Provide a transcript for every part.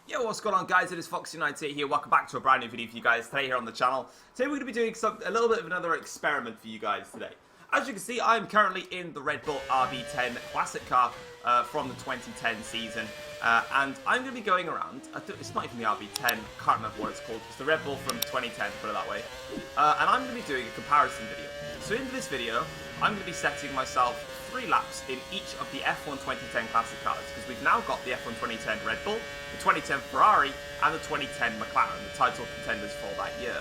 Yo, what's going on, guys? It is Fox98 here. Welcome back to a brand new video for you guys today here on the channel. Today we're going to be doing a little bit of another experiment for you guys today. As you can see, I'm currently in the Red Bull RB10 classic car from the 2010 season. And I'm going to be going around, it's not even the RB10, I can't remember what it's called. It's the Red Bull from 2010, put it that way. And I'm going to be doing a comparison video. So in this video, I'm going to be setting myself 3 laps in each of the F1 2010 classic cars, because we've now got the F1 2010 Red Bull, the 2010 Ferrari, and the 2010 McLaren, the title contenders for that year.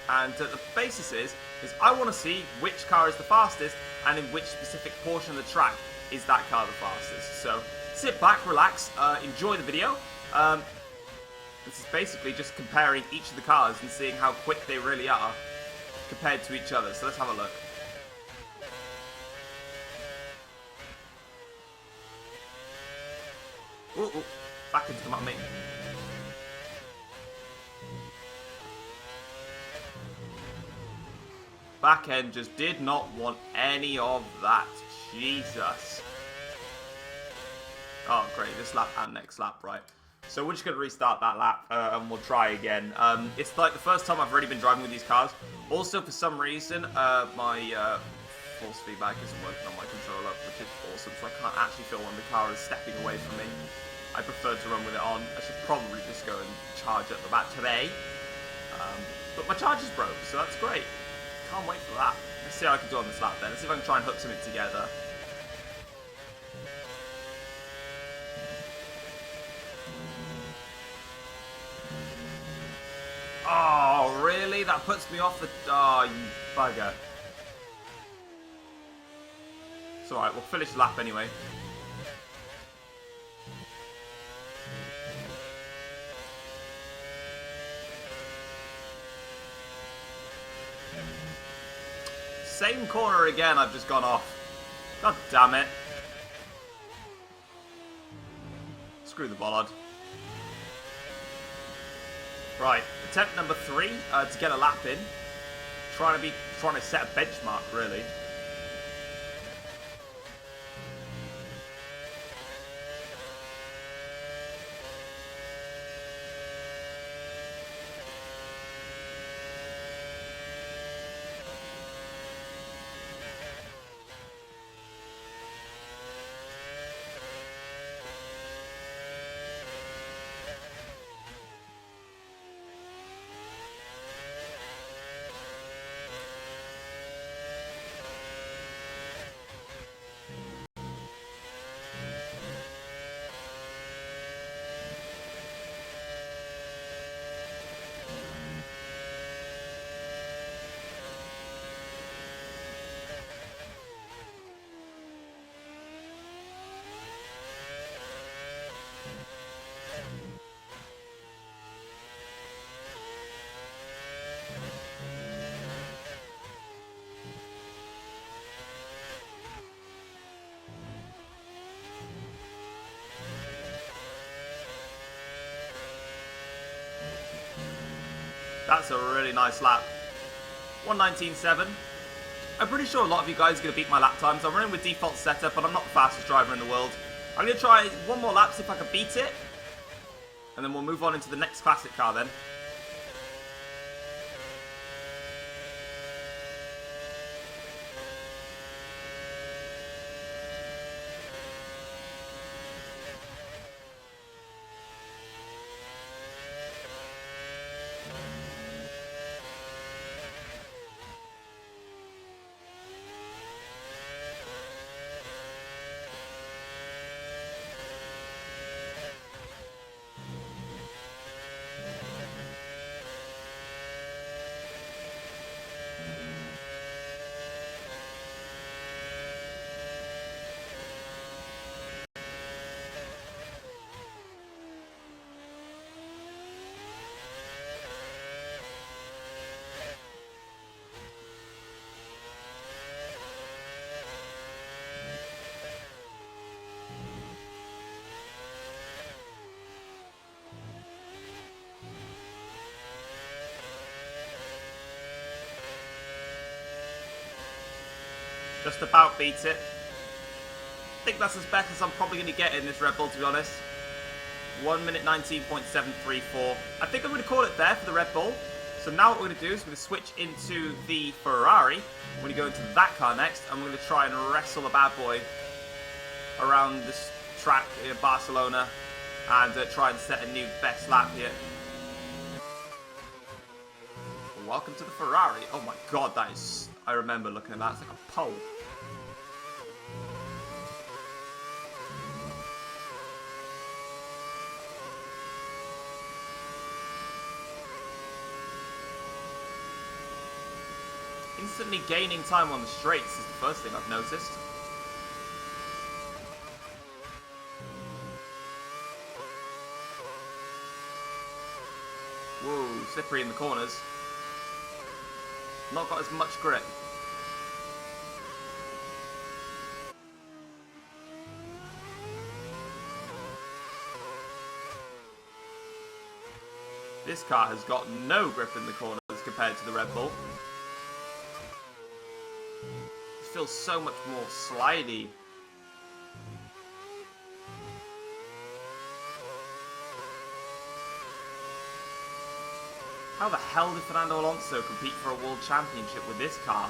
And the basis is I want to see which car is the fastest, and in which specific portion of the track is that car the fastest. So sit back, relax, enjoy the video. This is basically just comparing each of the cars and seeing how quick they really are compared to each other. So let's have a look. Ooh, back into come at me. Back end just did not want any of that. Jesus. Oh, great. This lap and next lap, right. So we're just going to restart that lap and we'll try again. It's like the first time I've already been driving with these cars. Also, for some reason, my force feedback isn't working on my controller, which is awesome. So I can't actually feel when the car is stepping away from me. I prefer to run with it on. I should probably just go and charge at the battery. But my charger's broke, so that's great. Can't wait for that. Let's see how I can do on this lap then. Let's see if I can try and hook something together. Oh, really? That puts me off the... Oh, you bugger. It's alright, we'll finish the lap anyway. Same corner again, I've just gone off. God damn it. Screw the bollard. Right, attempt number 3 to get a lap in. Trying to set a benchmark, really. That's a really nice lap. 1:19.7. I'm pretty sure a lot of you guys are going to beat my lap times. I'm running with default setup, but I'm not the fastest driver in the world. I'm going to try one more lap, see if I can beat it. And then we'll move on into the next classic car then. Just about beats it. think that's as best as I'm probably going to get in this Red Bull, to be honest. 1 minute 19.734. I think I'm going to call it there for the Red Bull. So now what we're going to do is we're going to switch into the Ferrari. We're going to go into that car next, and we're going to try and wrestle the bad boy around this track in Barcelona and try and set a new best lap here. Welcome to the Ferrari. Oh my god, that is... I remember looking at that. It's like a pole. Instantly gaining time on the straights is the first thing I've noticed. Whoa, slippery in the corners. Not got as much grip. This car has got no grip in the corners compared to the Red Bull. It feels so much more slidey. How the hell did Fernando Alonso compete for a World Championship with this car?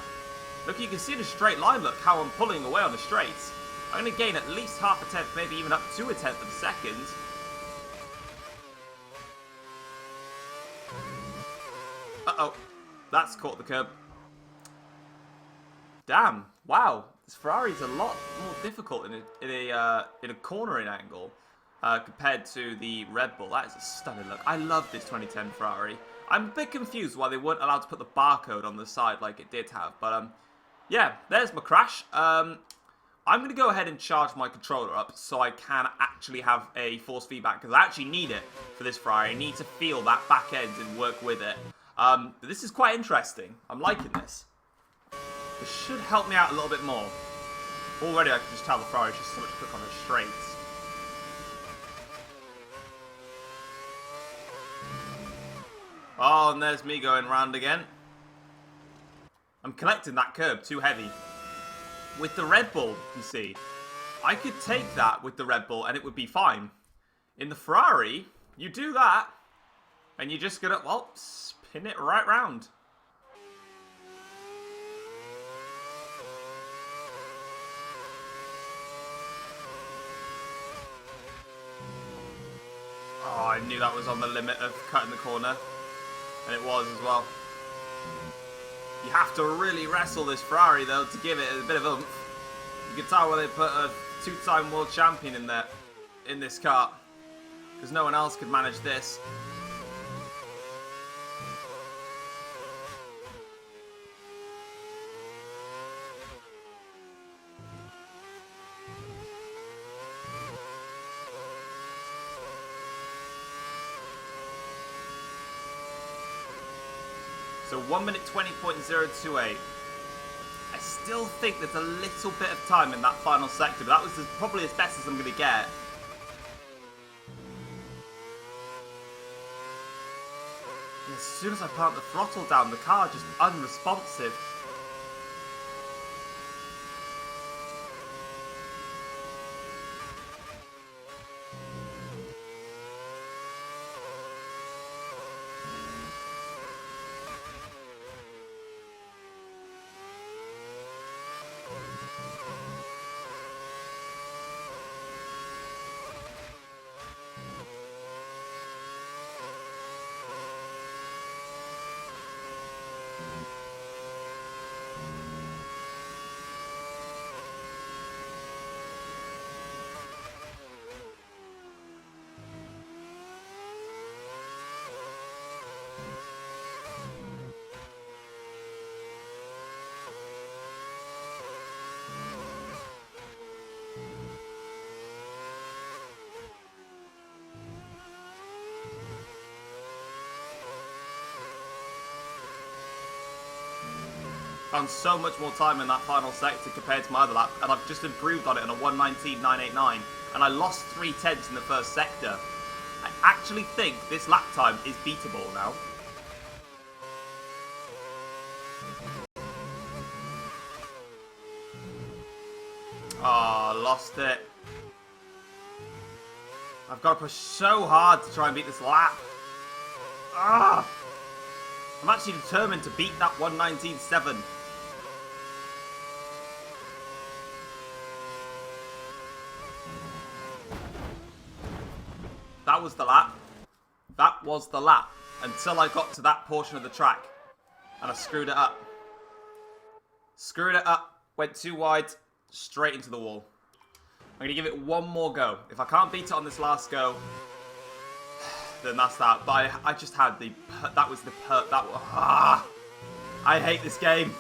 Look, you can see the straight line, look, how I'm pulling away on the straights. I'm going to gain at least half a tenth, maybe even up to a tenth of a second. Uh-oh. That's caught the curb. Damn. Wow. This Ferrari's a lot more difficult in a cornering angle compared to the Red Bull. That is a stunning look. I love this 2010 Ferrari. I'm a bit confused why they weren't allowed to put the barcode on the side like it did have. But, yeah, there's my crash. I'm going to go ahead and charge my controller up so I can actually have a force feedback, because I actually need it for this Ferrari. I need to feel that back end and work with it. This is quite interesting. I'm liking this. This should help me out a little bit more. Already I can just tell the Ferrari's just so much quicker on the straights. Oh, and there's me going round again. I'm collecting that curb too heavy. With the Red Bull, you see, I could take that with the Red Bull and it would be fine. In the Ferrari, you do that, and you're just gonna, well, spin it right round. Oh, I knew that was on the limit of cutting the corner. And it was as well. You have to really wrestle this Ferrari, though, to give it a bit of oomph. You can tell why they put a two-time world champion in there, in this car. Because no one else could manage this. So 1 minute 20.028. I still think there's a little bit of time in that final sector, but that was probably as best as I'm going to get. And as soon as I plant the throttle down, the car just unresponsive. Found so much more time in that final sector compared to my other lap, and I've just improved on it on a 1:19.989, and I lost 3/10 in the first sector. I actually think this lap time is beatable now. Ah, I lost it. I've got to push so hard to try and beat this lap. Ah! I'm actually determined to beat that 1:19.7. That was the lap. That was the lap. Until I got to that portion of the track. And I screwed it up. Screwed it up. Went too wide. Straight into the wall. I'm going to give it one more go. If I can't beat it on this last go, then that's that. But I just had the... That was the... I hate this game.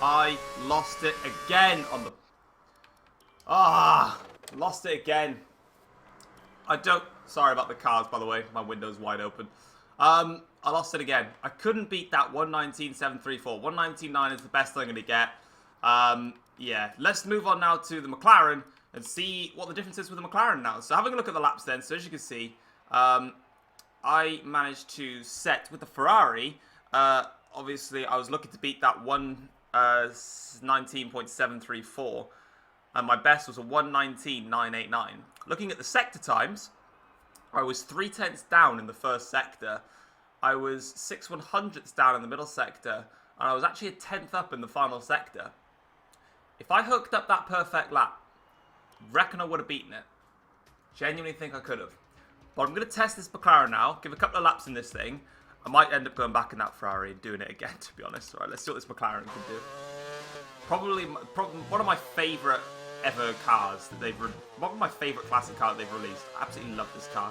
I lost it again on the... Lost it again. I don't... Sorry about the cars, by the way. My window's wide open. I lost it again. I couldn't beat that 1:19.734. 1:19.9 is the best I'm going to get. Yeah, let's move on now to the McLaren and see what the difference is with the McLaren now. So having a look at the laps then, so as you can see, I managed to set with the Ferrari. Obviously, I was looking to beat that 1:19.734. And my best was a 1:19.989. Looking at the sector times, I was 0.3 down in the first sector. I was 6/100ths down in the middle sector. And I was actually a 10th up in the final sector. If I hooked up that perfect lap, reckon I would have beaten it. Genuinely think I could have. But I'm going to test this McLaren now. Give a couple of laps in this thing. I might end up going back in that Ferrari and doing it again, to be honest. Alright, let's see what this McLaren can do. Probably one of my favourite ever cars that they've... One of my favourite classic cars they've released. I absolutely love this car.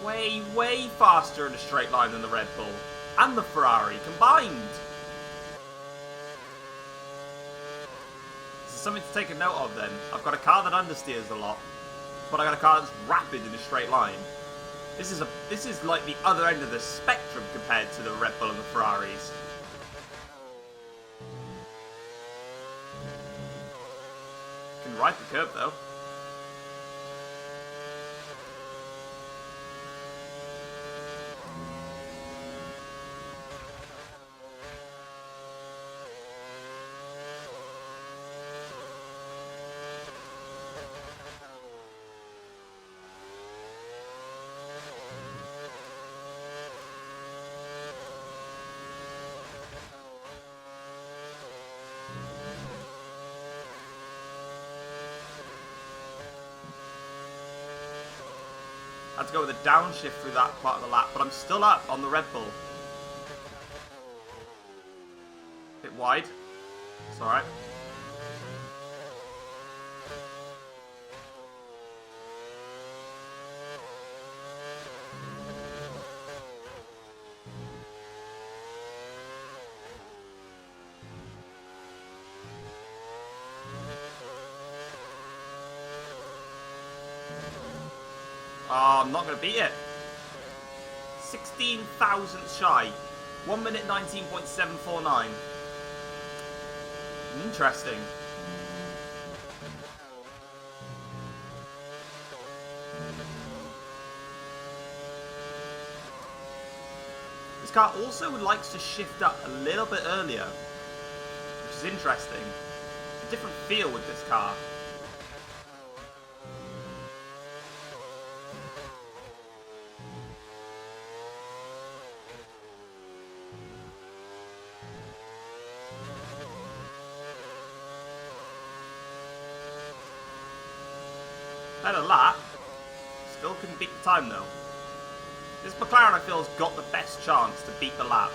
Way, way faster in a straight line than the Red Bull. And the Ferrari combined. This is something to take a note of then. I've got a car that understeers a lot. But I got a car that's rapid in a straight line. This is like the other end of the spectrum compared to the Red Bull and the Ferraris. Can ride the curb though. I had to go with a downshift through that part of the lap, but I'm still up on the Red Bull. Bit wide. It's alright. Oh, I'm not going to beat it. 16 thousandths shy. 1 minute 19.749. Interesting. This car also likes to shift up a little bit earlier, which is interesting. A different feel with this car. Better lap. Still couldn't beat the time though. This McLaren I feel has got the best chance to beat the lap.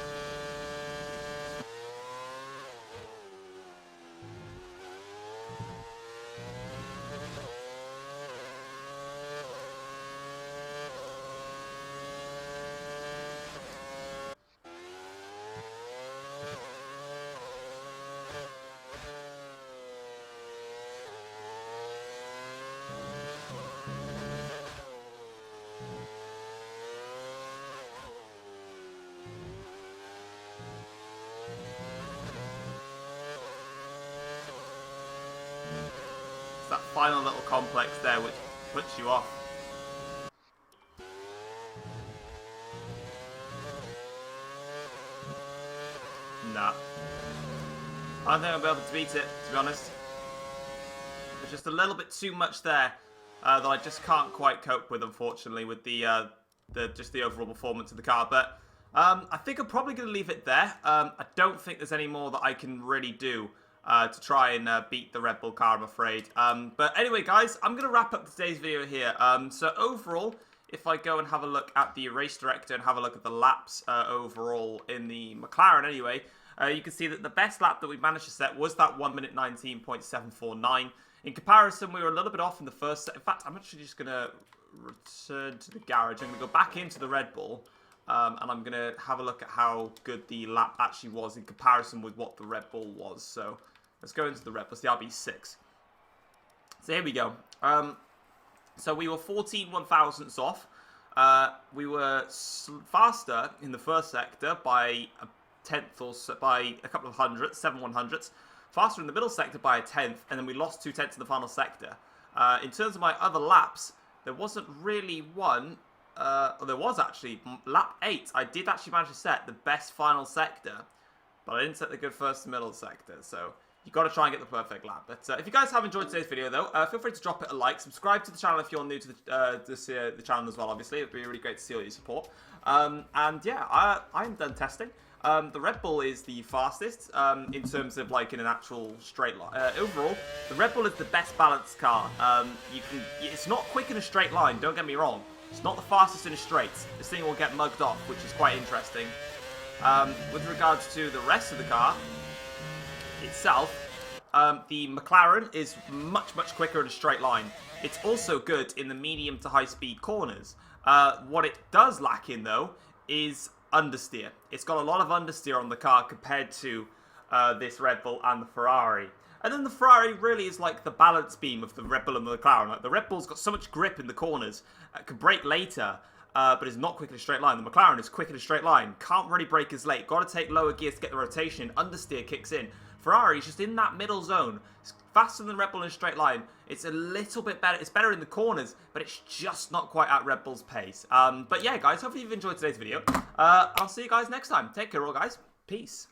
that final little complex there which puts you off. Nah. I don't think I'll be able to beat it, to be honest. There's just a little bit too much there that I just can't quite cope with, unfortunately, with the just the overall performance of the car. But I think I'm probably going to leave it there. I don't think there's any more that I can really do to try and beat the Red Bull car, I'm afraid. But anyway, guys, I'm going to wrap up today's video here. So overall, if I go and have a look at the race director and have a look at the laps overall in the McLaren anyway, you can see that the best lap that we managed to set was that 1 minute 19.749. In comparison, we were a little bit off in the first set. In fact, I'm actually just going to return to the garage. I'm going to go back into the Red Bull, and I'm going to have a look at how good the lap actually was in comparison with what the Red Bull was. So let's go into the Red Bull, the RB6. So here we go. So we were 14 1,000ths off. We were faster in the first sector by a tenth or so, by a couple of hundredths, 7 100ths. Faster in the middle sector by a tenth, and then we lost 2 tenths in the final sector. In terms of my other laps, there wasn't really one. There was actually lap 8. I did actually manage to set the best final sector, but I didn't set the good first and middle sector. So you've got to try and get the perfect lap. But if you guys have enjoyed today's video, though, feel free to drop it a like. Subscribe to the channel if you're new to the channel as well, obviously. It would be really great to see all your support. And yeah, I'm done testing. The Red Bull is the fastest in terms of like in an actual straight line. Overall, the Red Bull is the best balanced car. It's not quick in a straight line, don't get me wrong. It's not the fastest in a straight. This thing will get mugged off, which is quite interesting. With regards to the rest of the car itself, the McLaren is much quicker in a straight line. It's also good in the medium to high speed corners. What it does lack in, though, is understeer. It's got a lot of understeer on the car compared to this Red Bull and the Ferrari. And then the Ferrari really is like the balance beam of the Red Bull and the McLaren. Like the Red Bull's got so much grip in the corners, can brake later, but is not quick in a straight line. The McLaren is quick in a straight line, can't really brake as late, got to take lower gears to get the rotation, understeer kicks in. Ferrari is just in that middle zone. It's faster than Red Bull in a straight line. It's a little bit better. It's better in the corners, but it's just not quite at Red Bull's pace. But yeah, guys, hopefully you've enjoyed today's video. I'll see you guys next time. Take care, all guys. Peace.